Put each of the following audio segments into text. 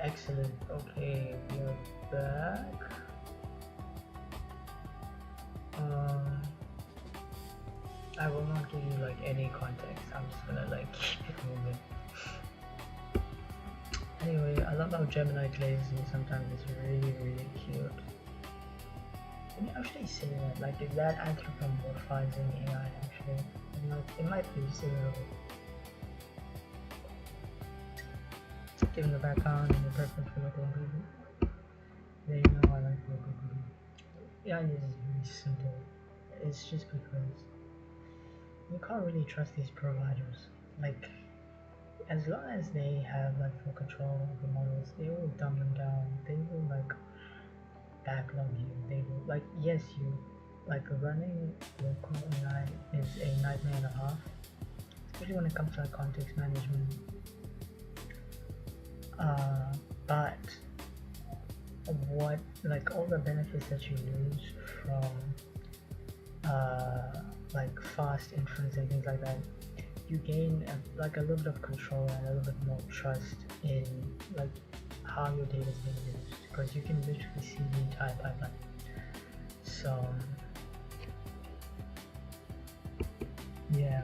Excellent. Okay, we're back. I will not give you like any context. I'm just gonna like keep it moving. Anyway, I love how Gemini plays and sometimes it's really cute. Can you actually say that? Like, is that anthropomorphizing AI actually? It might be just a little bit. Given the background and the preference for local movie. There you know I like local movie. Yeah, this is really simple. It's just because you can't really trust these providers. Like, as long as they have like full control of the models, they will dumb them down. They will like backlog you. They will like, yes, you like running local AI is a nightmare and a half, especially when it comes to like context management. But what like all the benefits that you lose from like fast inference and things like that, you gain like a little bit of control and a little bit more trust in like how your data is being used, because you can literally see the entire pipeline. So yeah.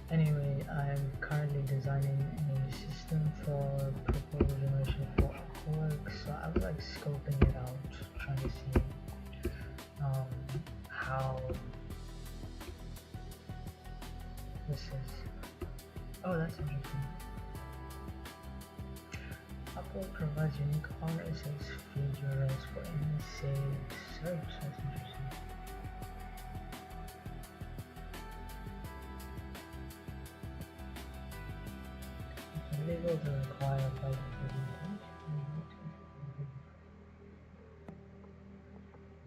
Anyway, I'm currently designing a system for proposal generation for Upwork, so I was like scoping it out, trying to see how this is. Oh, that's interesting. Upwork provides unique RSS features for any saved search. That's interesting. Legal to require private content.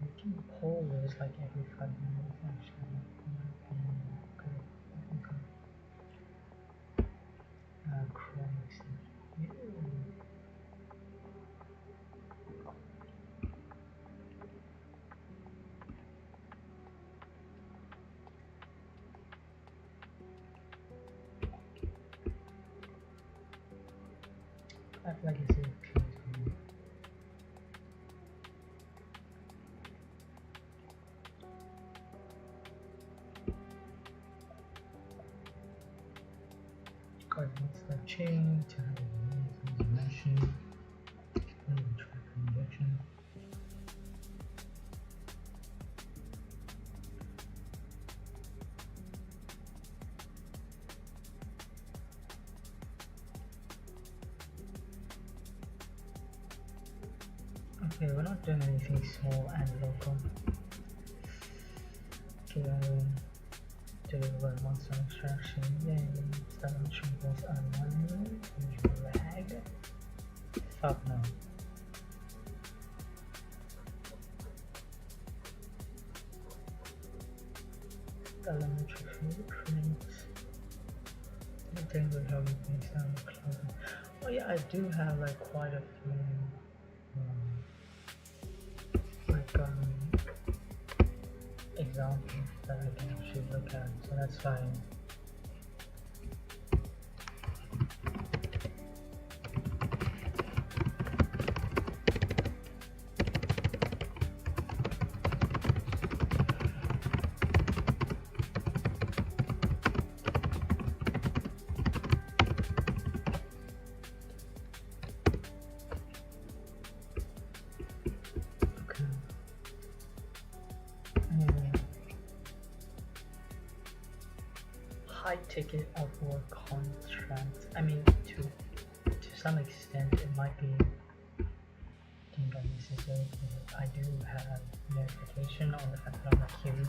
Making polls like every 5 minutes actually. Chrome extension. I feel like it's a piece for me. Because it's the chain to have a dimension, track injection. Okay, we're not doing anything small and local. Okay, do monster extraction. Then start triggers on drag. Fuck no. Telemetry footprints. I think we have things down the cloud. Oh yeah, I do have like quite a few examples that I can actually look at, so that's fine. High ticket Upwork contracts. I mean, to some extent, it might be deemed unnecessary. I do have verification on the fact that I'm not human,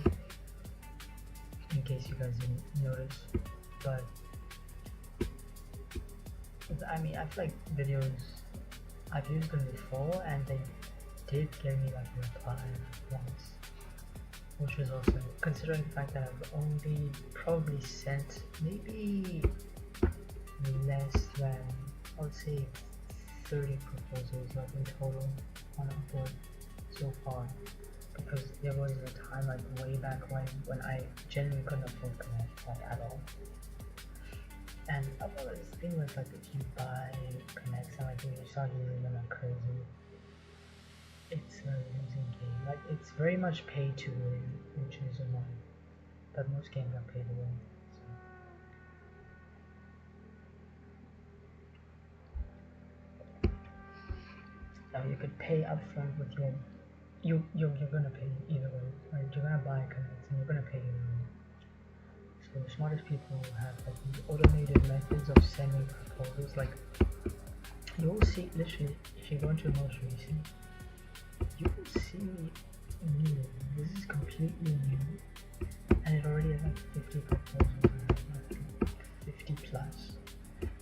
in case you guys didn't notice. But I mean, I feel like videos, I've used them before, and they did give me like a reply once. Which was also, considering the fact that I've only probably sent maybe less than, I would say 30 proposals like in total on Upwork so far, because there was a time like way back when I genuinely couldn't afford Connect like at all. And I've always thing with like if you buy connects and like you start using them like crazy, it's a losing game. Like it's very much pay to win, which is annoying. But most games are pay to win. So. Now you could pay upfront with you're gonna pay either way. Right? You're gonna buy connects and you're gonna pay either way. So the smartest people have like these automated methods of sending proposals. Like you will see literally if you go into your most recent, you will see new. This is completely new, and it already has like 50 proposals, like 50 plus,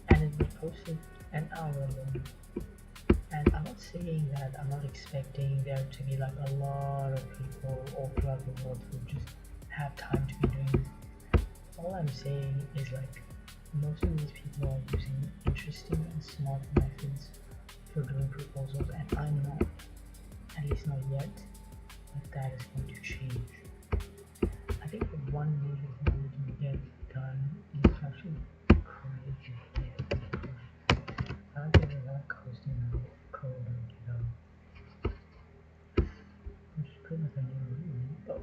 and it was posted an hour ago. And I'm not saying that I'm not expecting there to be like a lot of people all throughout the world who just have time to be doing this. All I'm saying is like most of these people are using interesting and smart methods for doing proposals, and I'm not, at least not yet, but that is going to change. I think the one major thing we can get done is actually create I don't think we're not hosting a code on GitHub, which is pretty much a new repo.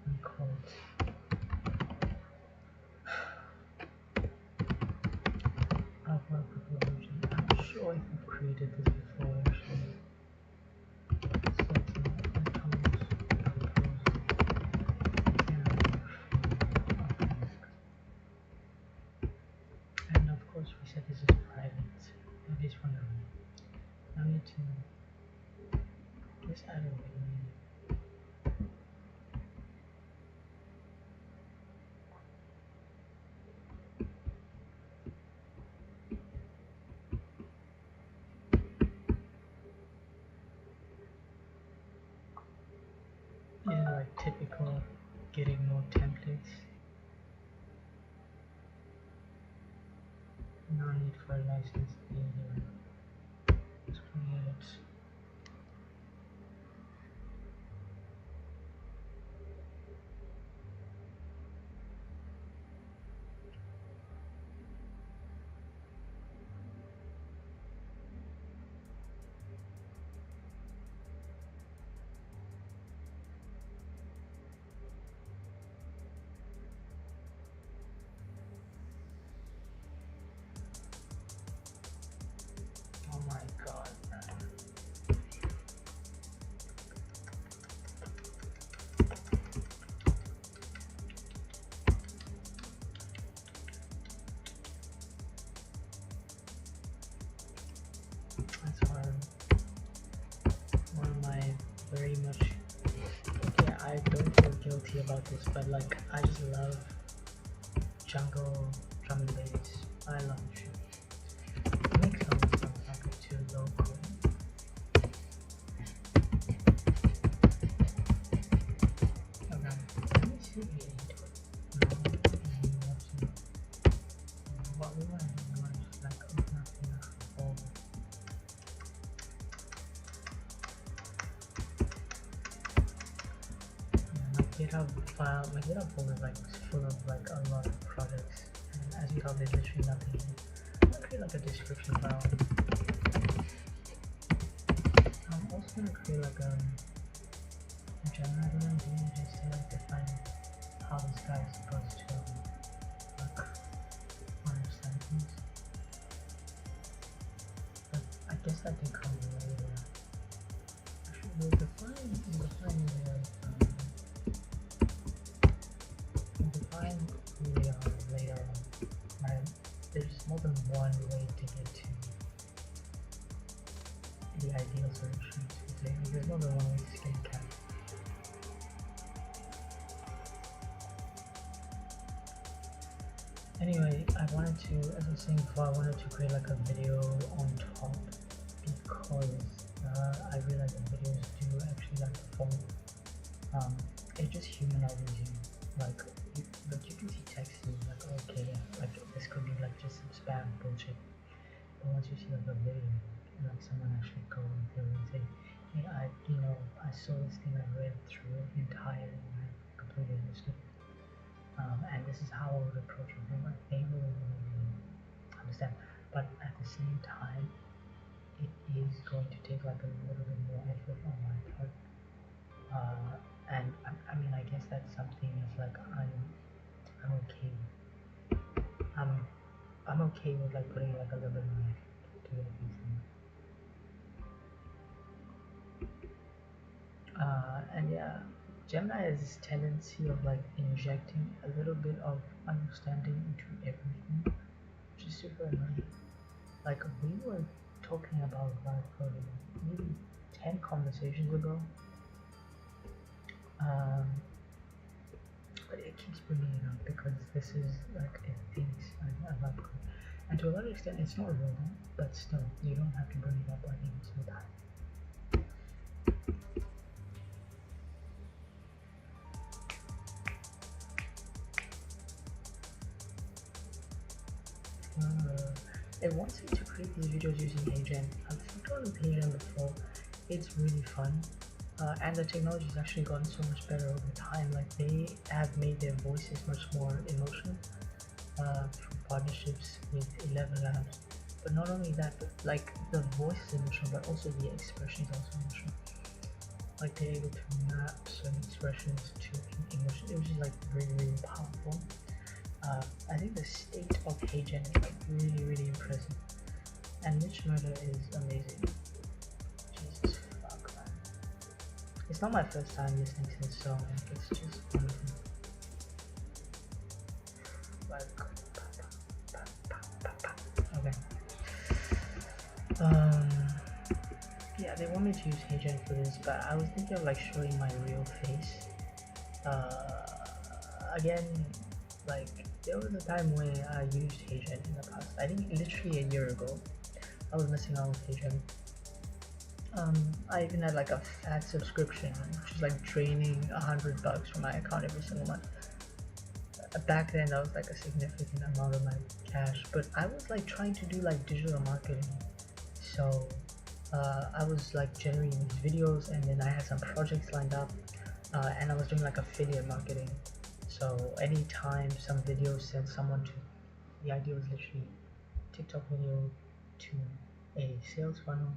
Unquote. Upload proposal. I'm sure if we've created this before actually. And of course we said this is private. At least for now. Now we need to just add a video. Yeah, like typical getting more templates. No need for a license either. Let's create. Oh my god, man. That's hard. One of my very much. Okay, I don't feel guilty about this, but like, I just love jungle drum and bass. I love it. It makes some stuff like too local. Okay, let me see if you into it. No, you want to. What we want to just like open up in a folder. My GitHub file, my GitHub folder is like full of like a lot of projects, and as you tell, there's literally nothing in it. I'll create like a description file. I'm also gonna create like a generator and just to like define how this guy is supposed to like understand things. But I guess that can come later. Actually, we'll define who they are later on. Right? There's more than one way to get to the ideal solution. There's more than one way to skin cat. Anyway, I wanted to, as I was saying before, I wanted to create like a video on top because I realized that videos do actually like perform. It just humanizes you. Like, you can see text and like, okay, yeah, like this could be like just some spam bullshit. But once you see like a video, like someone actually going through and say, hey, I saw this thing, I read through it entirely and I completely understood. and this is how I would approach it. Like they will really understand, but at the same time, it is going to take like a little bit more effort on my part. And I mean, I guess that's something that's like I'm okay with. I'm okay with like putting like a little bit more effort to get these things. And yeah, Gemini has this tendency of like injecting a little bit of understanding into everything, which is super annoying. Like we were talking about like maybe 10 conversations ago, but it keeps bringing it up because this is like it thinks I love code. And to a large extent, it's not wrong, but still, you don't have to bring it up like every single time. It wants me to create these videos using HeyGen. I've done with HeyGen before. It's really fun. And the technology has actually gotten so much better over time. Like they have made their voices much more emotional through partnerships with 11 Labs. But not only that, but like the voice is emotional, but also the expression is also emotional. Like they're able to map certain expressions to emotion. It was just like really, really powerful. I think the state of HeyGen is like really, really impressive. And Mitch Murder is amazing. Jesus fuck, man. It's not my first time listening to this song, like, it's just wonderful. Like, okay. Yeah, they want me to use HeyGen for this, but I was thinking of like showing my real face. Again, like there was a time where I used HeyGen in the past. I think literally a year ago, I was messing around with HeyGen. I even had like a fat subscription, which is like draining $100 from my account every single month. Back then, that was like a significant amount of my cash, but I was like trying to do like digital marketing. So I was like generating these videos, and then I had some projects lined up, and I was doing like affiliate marketing. So anytime some video sent someone to, the idea was literally TikTok video to a sales funnel,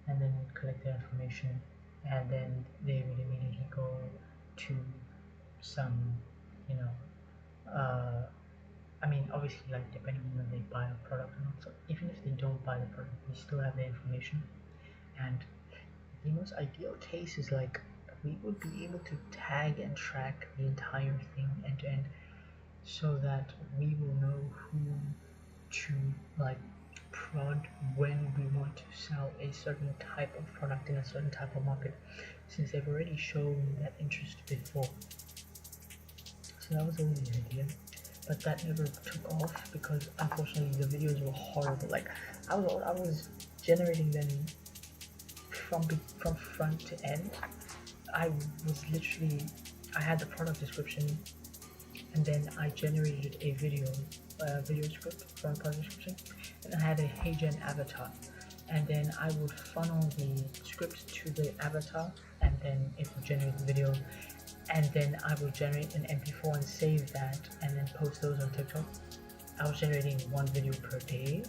and then we'd collect their information, and then they would immediately go to some, you know, I mean, obviously, like depending on when they buy a product or not. So even if they don't buy the product, we still have their information. And the most ideal case is like we would be able to tag and track the entire thing end to end, so that we will know who to like prod when we want to sell a certain type of product in a certain type of market, since they've already shown that interest before. So that was always the idea, but that never took off because unfortunately the videos were horrible. Like I was generating them from front to end. I had the product description, and then I generated a video script from product description, and I had a HeyGen avatar, and then I would funnel the script to the avatar, and then it would generate the video, and then I would generate an MP4 and save that, and then post those on TikTok. I was generating one video per day,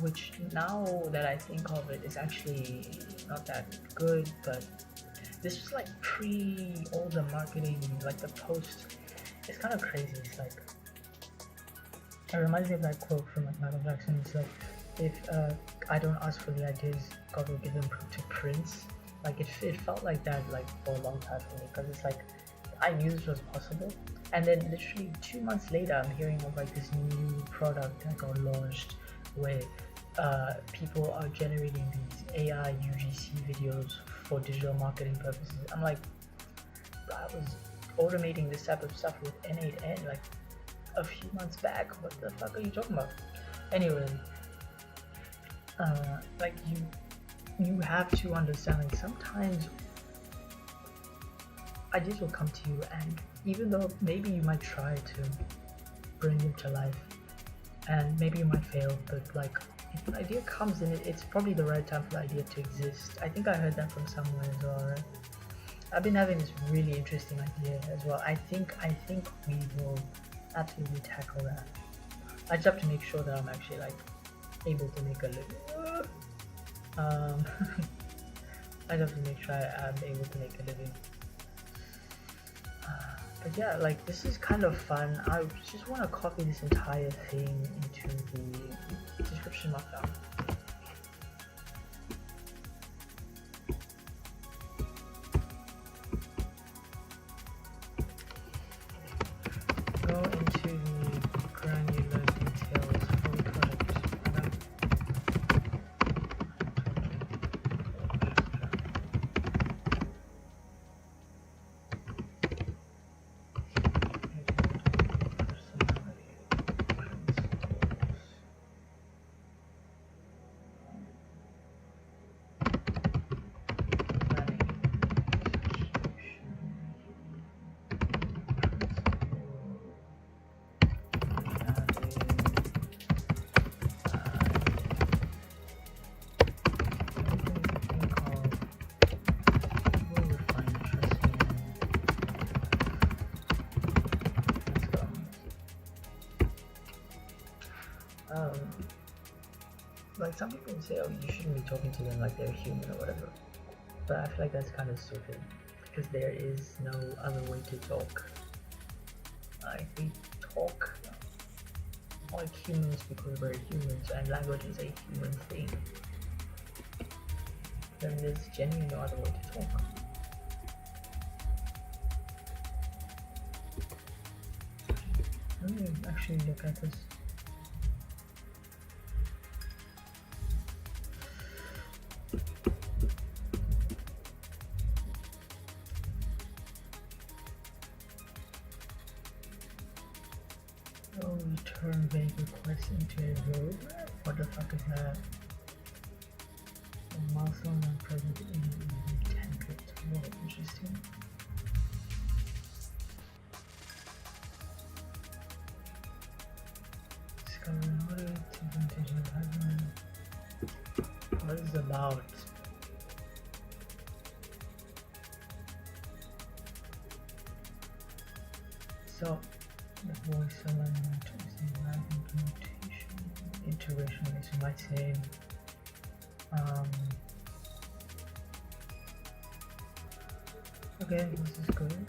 which now that I think of it is actually not that good, but this was like pre all the marketing, like the post. It's kind of crazy. It's like, it reminds me of that quote from like Michael Jackson. It's like, if I don't ask for the ideas, God will give them to Prince. Like it felt like that like for a long time for me, because it's like I knew this was possible, and then literally 2 months later I'm hearing of like this new product that got launched where people are generating these AI UGC videos for digital marketing purposes. I'm like, I was automating this type of stuff with N8N like a few months back. What the fuck are you talking about? Anyway, like you have to understand, like sometimes ideas will come to you, and even though maybe you might try to bring it to life and maybe you might fail, but like if an idea comes in, it's probably the right time for the idea to exist. I think I heard that from somewhere as well, right? I've been having this really interesting idea as well. I think we will absolutely tackle that. I just have to make sure that I'm actually like able to make a living. Um, I just have to make sure I'm able to make a living. But yeah, like this is kind of fun. I just want to copy this entire thing into the description box. Go into the granular details for the product. Like some people say, oh, you shouldn't be talking to them like they're human or whatever. But I feel like that's kind of stupid because there is no other way to talk. Like we talk like humans because we're humans, and language is a human thing. Then there's genuinely no other way to talk. Let me actually look at this. Oh, return vague request into a verb. What the fuck is that? A milestone not present in the template. Oh, interesting. Discover order to vintage of heaven. What is it about? So the voice alignment is the right implementation. Integration is you might say okay, this is good.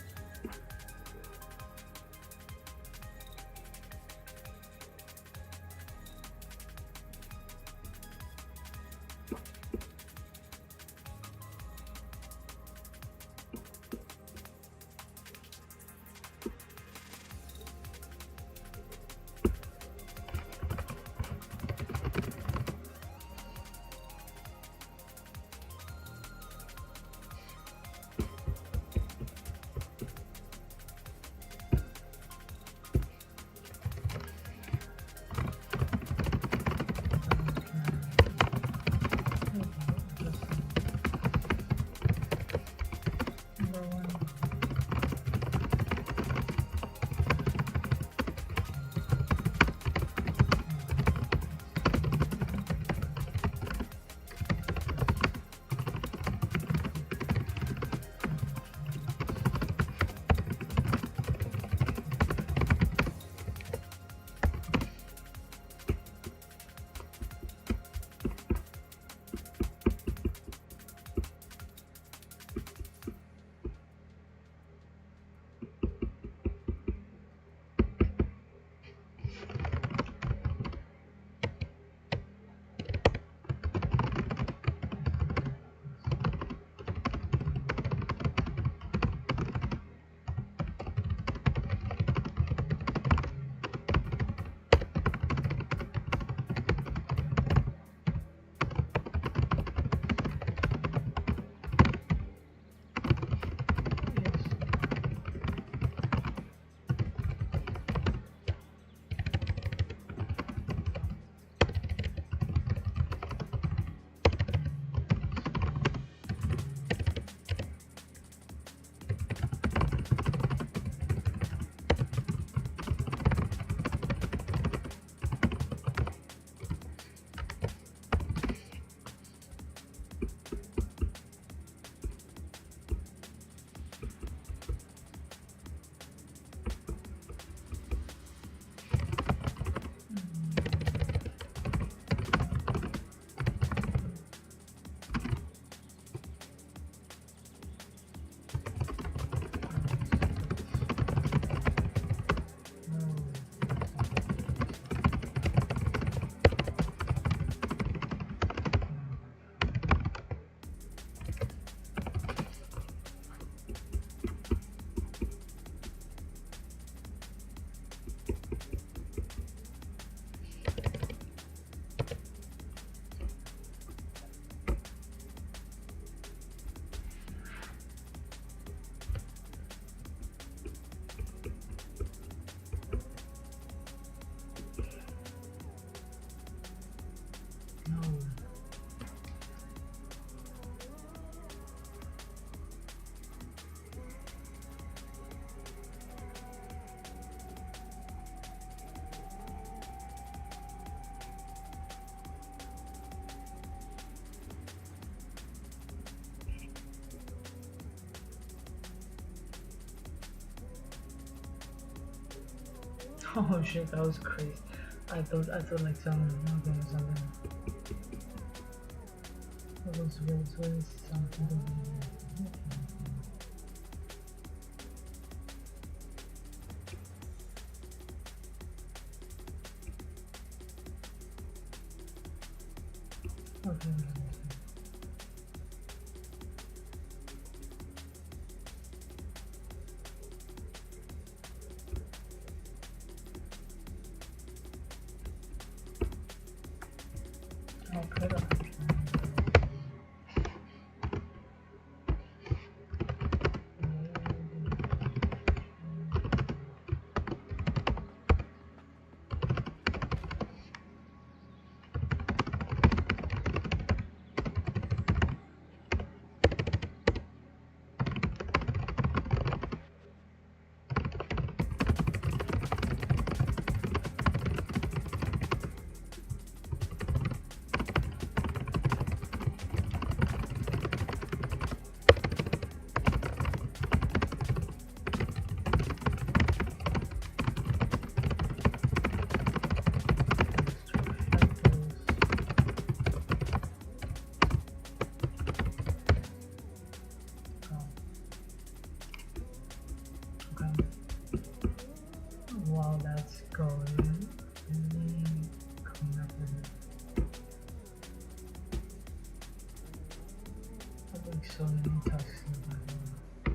Oh shit, that was crazy. I thought like someone was knocking or something. That was weird. So it's something. Okay. Okay. While that's going, let me come up with it. I think so many tasks in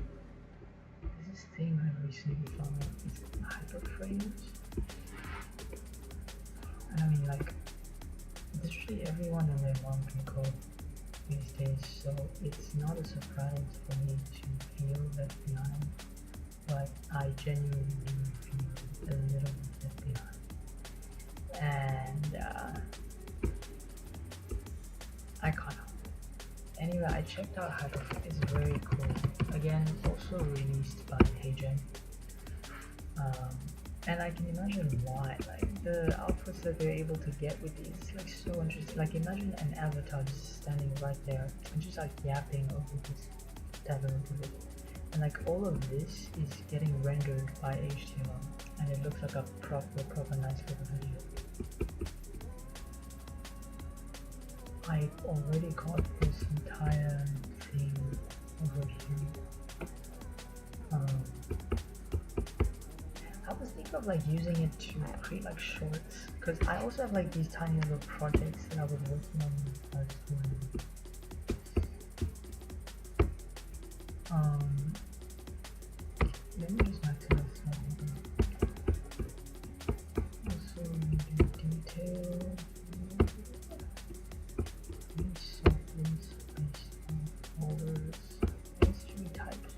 this thing I recently found out is hyperframes. And I mean, like, literally everyone and their mom can code these days, so it's not a surprise for me to feel left behind, but I genuinely do feel a little bit left behind. And I can't help it. Anyway, I checked out Hyperframe. It's very cool. Again, also released by HeyGen. And I can imagine why. Like the outputs that they're able to get with these, like so interesting. Like imagine an avatar just standing right there and just like yapping over this type of interface. And like all of this is getting rendered by HTML, and it looks like a proper nice little video. I've already got this entire thing over here. I was thinking of like using it to create like shorts, because I also have like these tiny little projects that I was working on when I was doing. Let me use my telephone. Also do detail. These softwares based on folders. History types.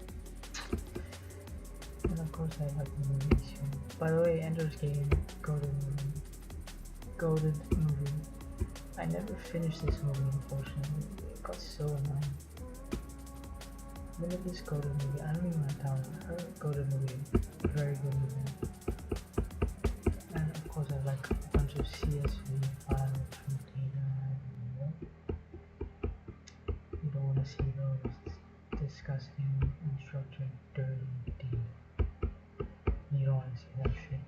And of course I have like movies here. By the way, Ender's Game, Golden movie. I never finished this movie unfortunately. It got so annoying. Look at this Golden movie. I don't even have time. I heard Golden movie. Very good movie. And of course I have like a bunch of CSV files from data. You don't want to see those disgusting, unstructured, dirty D. You don't want to see that shit.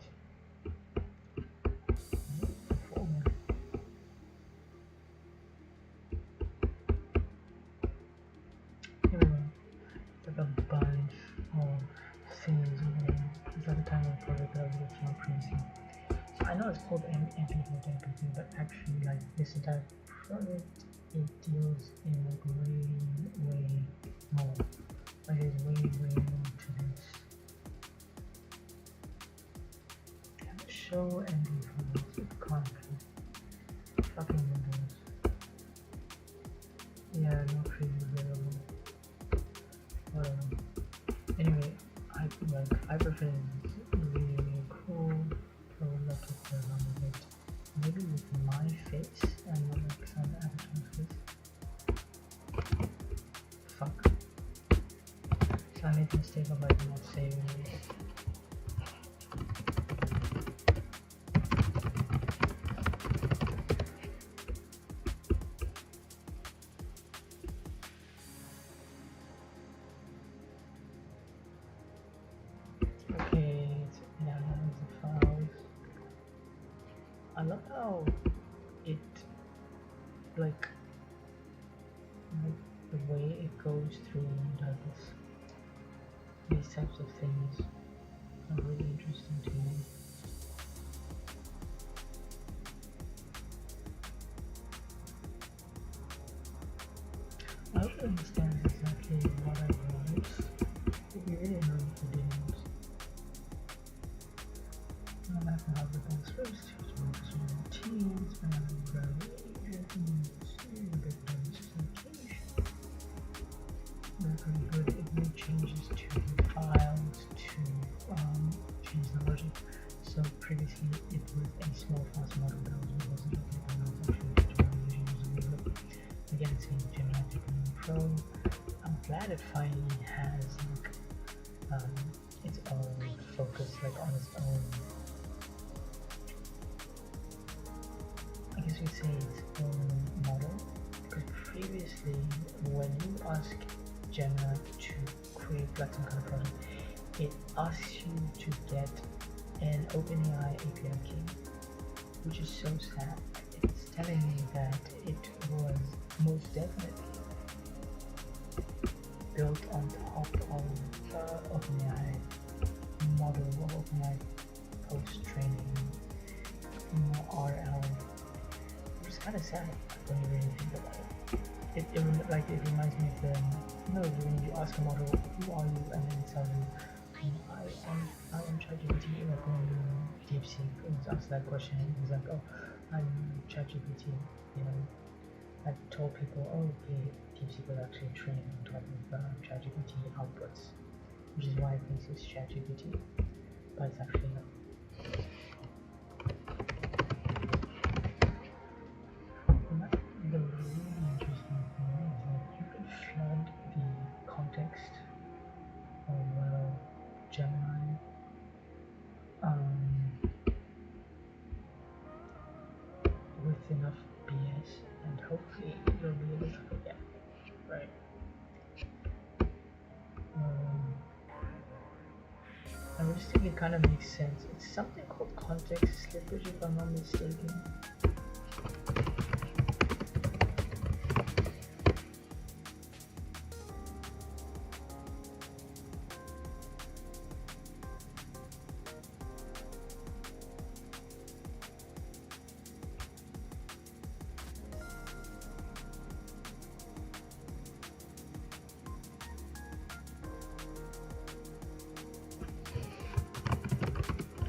Here we go. Like a bunch of things over there. It's like a tiny project that I was working on previously. So I know it's called MP4, but actually like this entire project, it deals in like way more. Like there's way more to this. Show MP4s with content. Fucking Windows. Yeah, no freeze available. Anyway, Hyperframe is really cool. I would love to play around with it. Maybe with my face and not like some avatar's face. Fuck. So I made the mistake of like not saving it. Okay, yeah, that was the files. love how it like the way it goes through and does these types of things are really interesting to me. I hope it understands exactly what I want. It'd be really annoying if it didn't. No matter how the best first teams, but I'm very big very good. It made changes to the files to change the version. So previously it was a small fast model that wasn't okay, but now it's actually using again it's in Gemini 2.0 Pro. I'm glad it finally has like its own focus, like on its own, I guess you'd say its own model, because previously when you ask Gemini to create like some kind of project, it asks you to get an OpenAI API key, which is so sad. It's telling me that it was most definitely built on top of OpenAI model or OpenAI post-training RL. It's kind of sad when you really think about it. It reminds me of the, when you ask a model, who are you, and then it tells you, I am ChatGPT, like when DeepSeek was asked that question, it was like, oh, I'm ChatGPT, I told people, oh, okay, DeepSeek was actually trained on top of ChatGPT outputs, which is why it thinks it's ChatGPT, but it's actually not. The really interesting thing is that you can flood the context of Gemini with enough BS, and hopefully you'll be able to forget, right? I just think it kind of makes sense. It's something called context slippage, if I'm not mistaken.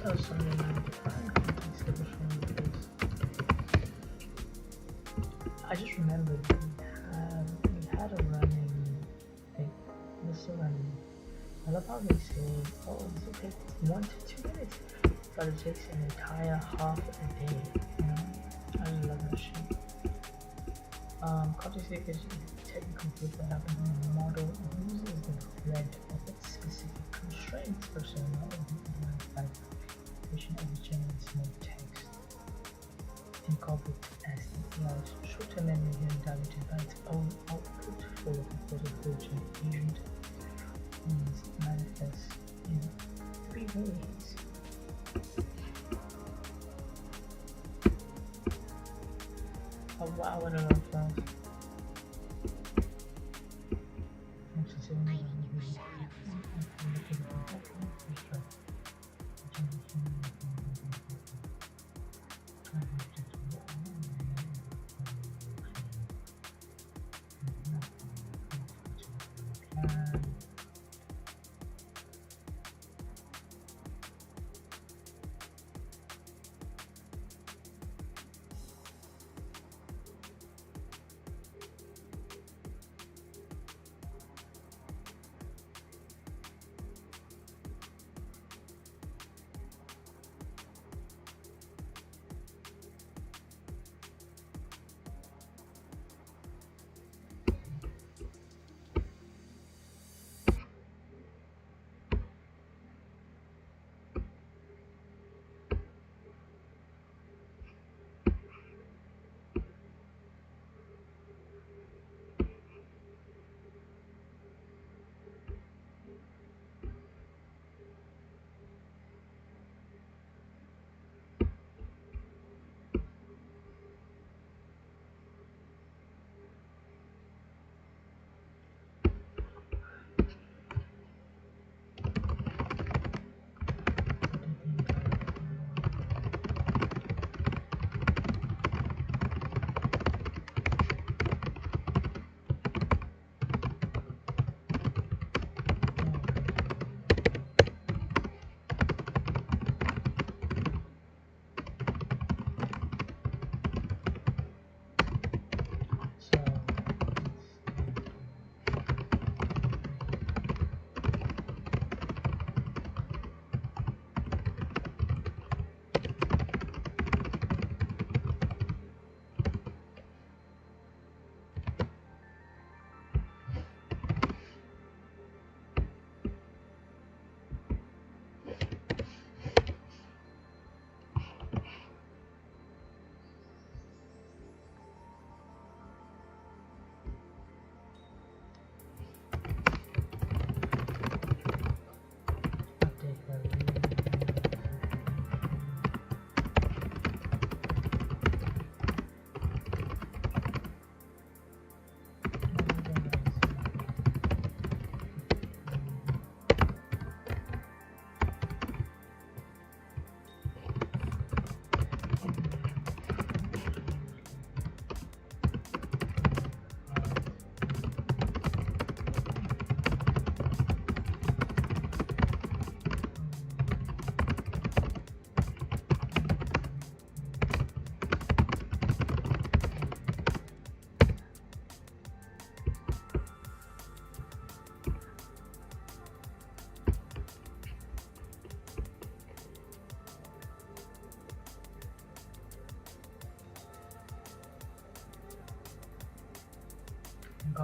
Oh, sorry, I just remembered we had a running thing. This is running. I love how they say, oh, this will take 1 to 2 minutes, but it takes an entire half a day. I just love that shit. Context slippage is a technical glitch that happens when the model uses the thread of its specific constraints persona or the of the general small text incorporated as API's short-term memory being directed by its own output for the virtual agent manifests in 3 ways. Oh wow, what a lot of fun.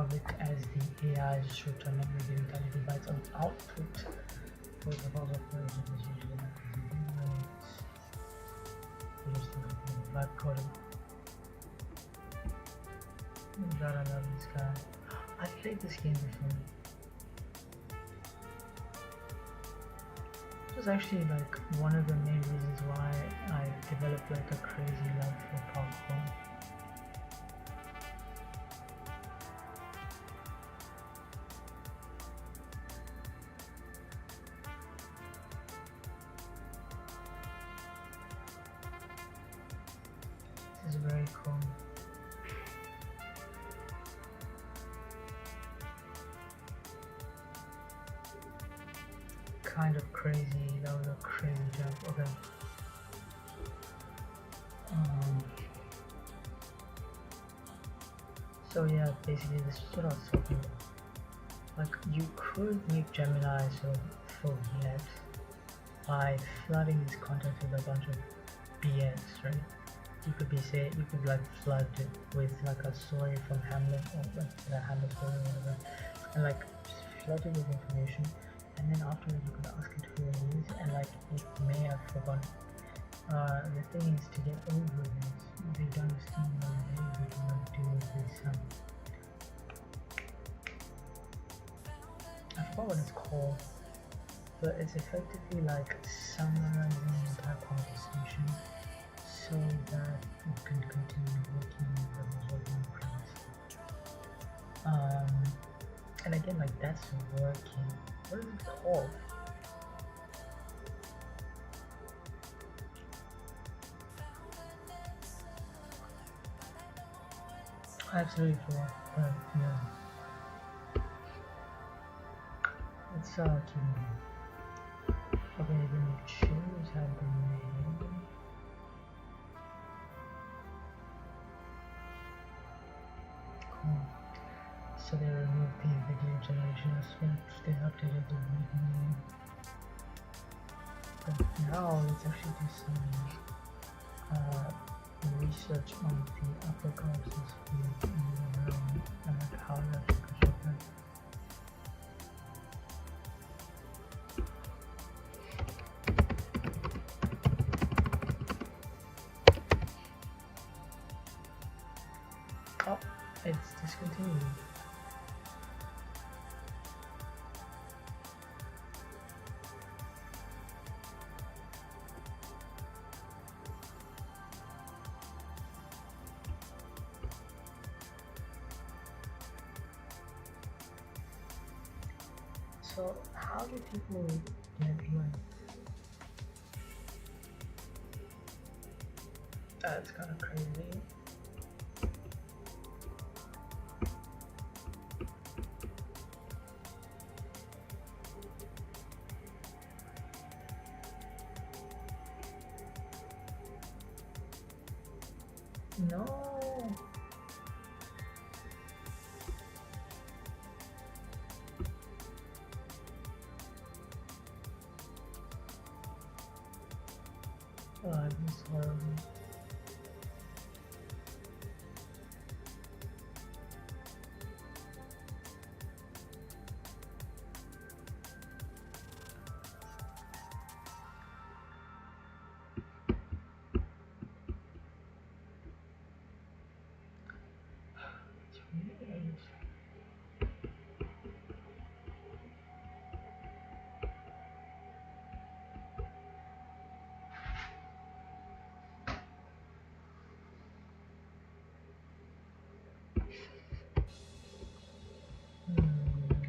of it as the AI short-term memory giving 32 bytes of output. For the file operation is usually not vibe coding. God, I love this guy. I played this game before. It was actually like one of the main reasons why I developed like a crazy love for parkour. This is very cool. Kind of crazy, that was a crazy jump. Okay. So yeah, basically this is what I was talking about. Like you could make Gemini so forget by flooding this content with a bunch of BS, right? You could like flood it with like a story from Hamlet or like the Hamlet story or whatever, and like just flood it with information. And then afterwards you could ask it who it is, and like it may have forgotten. The thing is to get over this, they don't understand what it is, we cannot do this. I forgot what it's called, but it's effectively like summarizing the entire conversation so that you can continue working with the resolving premise. And again, like that's working. What is it called? I absolutely forgot, but yeah. Let's keep moving. Okay, the new shoes have been made. Cool. So they removed the video generation aspect, they updated the readme. But now let's actually do some research on the upper causes field and how that could happen. Oh, it's discontinued. So how do people get like that's kind of crazy. No. Oh, this is horrible.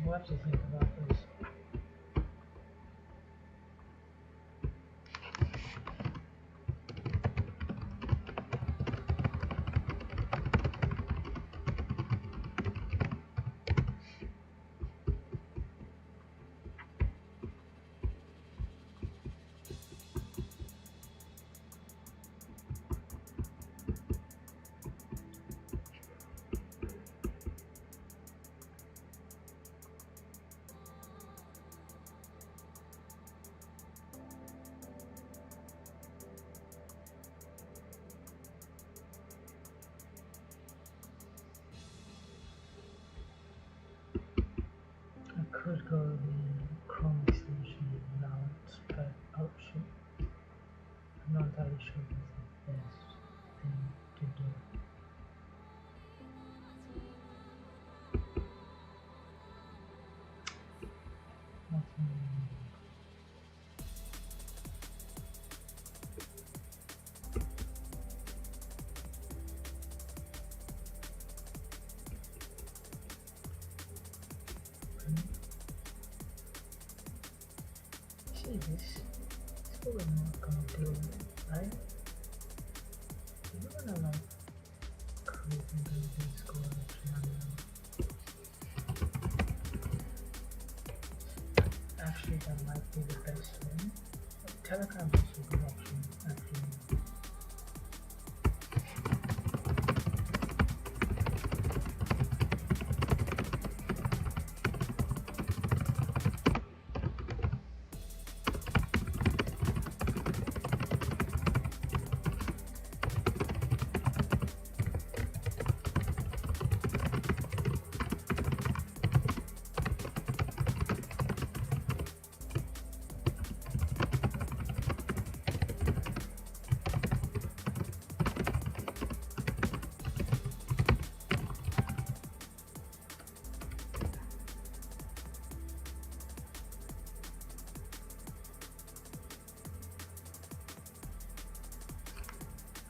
We'll have to think about this. could go the Chrome extension route, but oh shit, I'm not entirely sure what's the best thing to do. See this? It's probably not gonna do it, right? We're gonna like create and do this score actually that might be the best way. Telegram is a good option actually.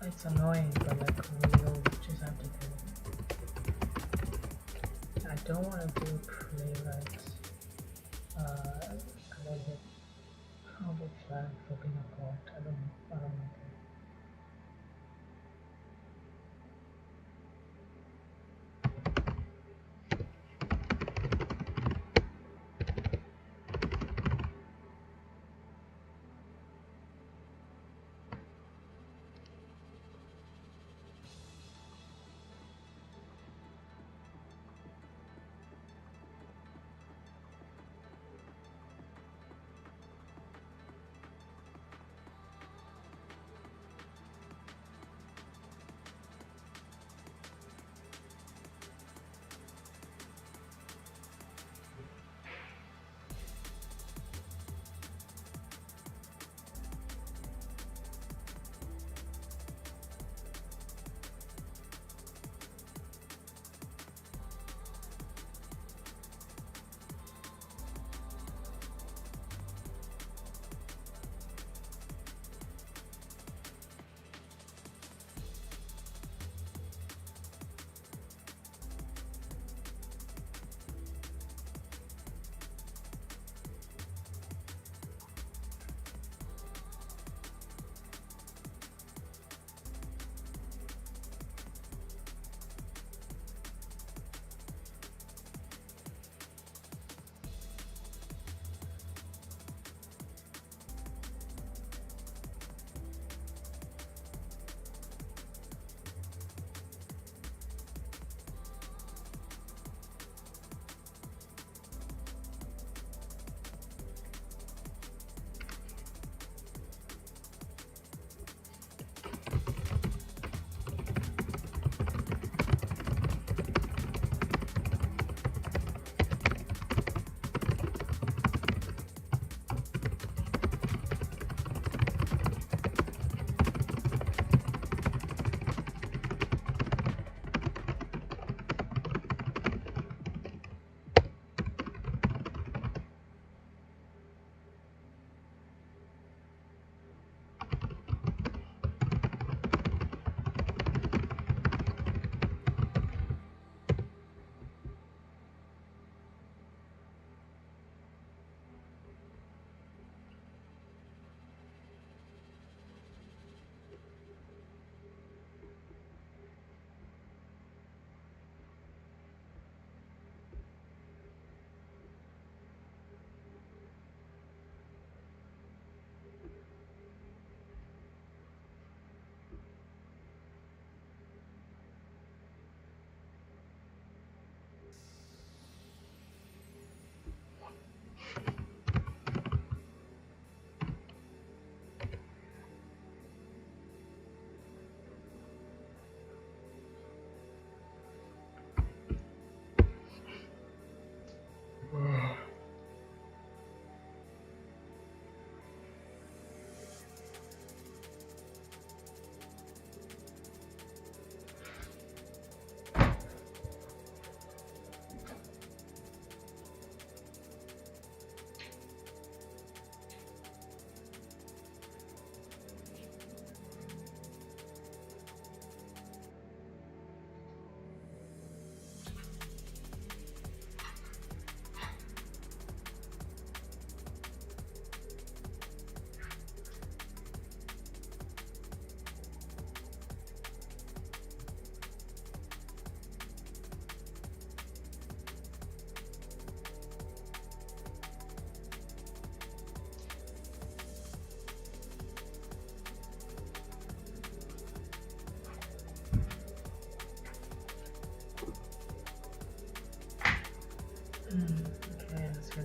It's annoying, but like we'll just have to do it. I don't want to do playwrights. A little bit of a flag flipping apart. I don't like it.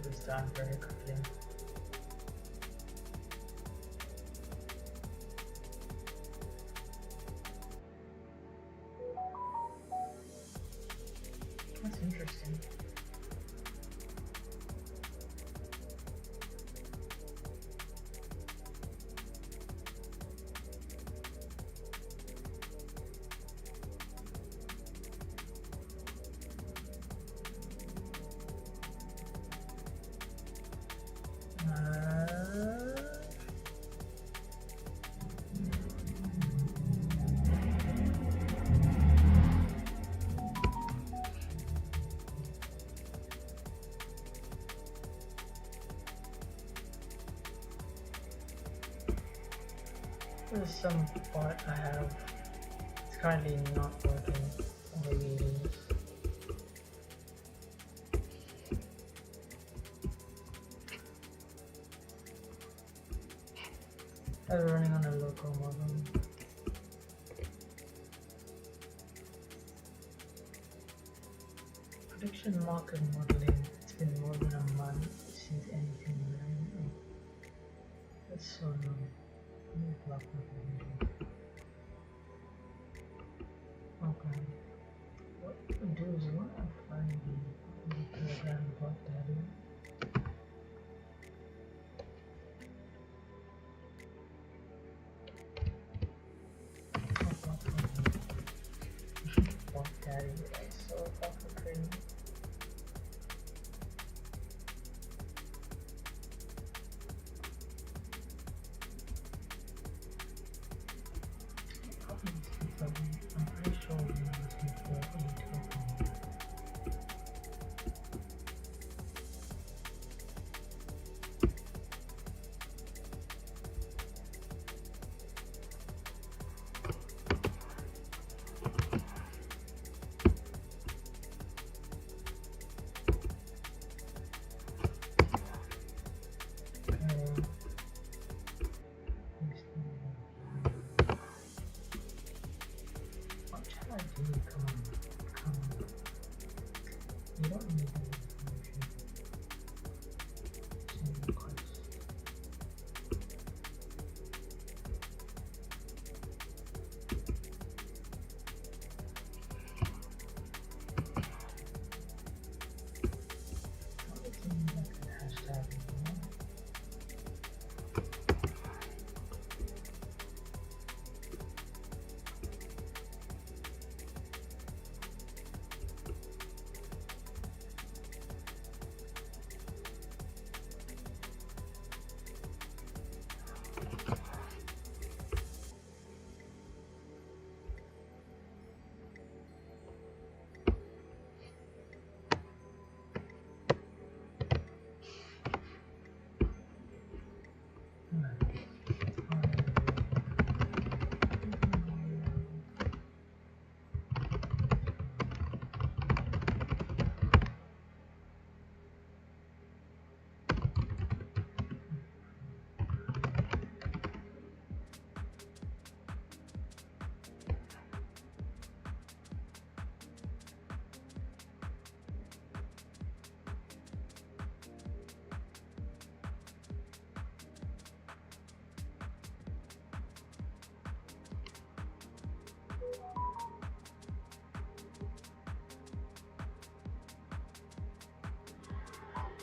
this done very quickly. That's interesting. There's some part I have. It's currently not working on the videos. I'm running on a local modem. Prediction market modeling. It's been more than a month since anything ran. That's so annoying. Block okay. What we do is we want to find the program block daddy. Block daddy, I saw block the training. I'm pretty sure we're looking for a token. What shall I do? Come on. You don't need that information. Send request. What is in like a hashtag?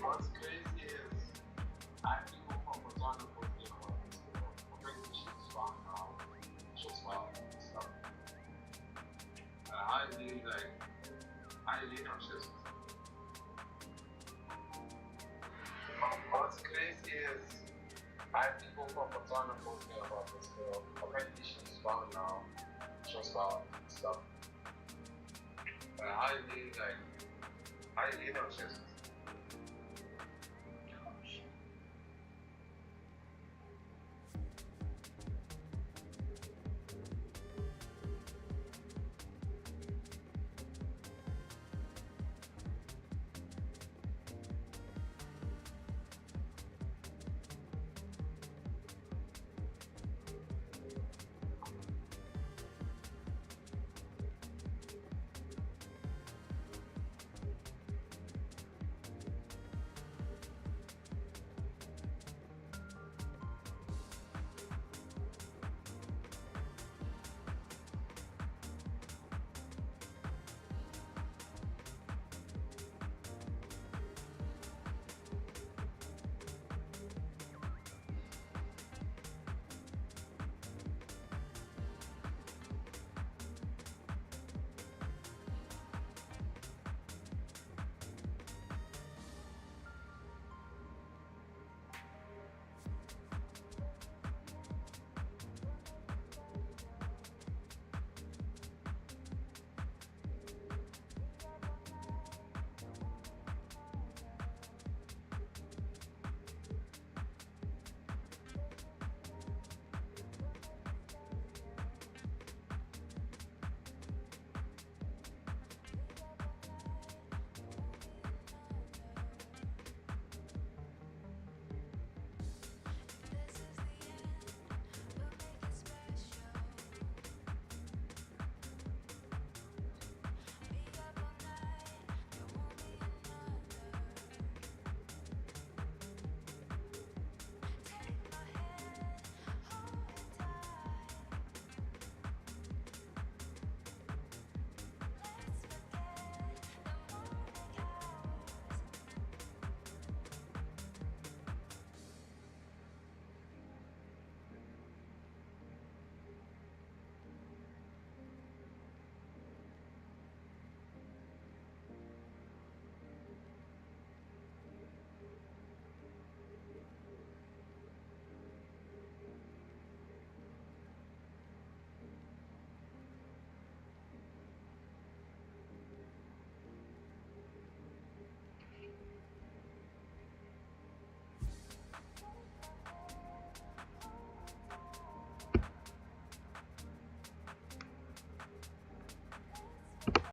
What's crazy is I have people from Botswana posting about this girl. Apparently she's found now. She's found and stuff. How do you know she's What's crazy is I have people from Botswana posting about this girl. Apparently she's found now. She's found and stuff. How do you know she's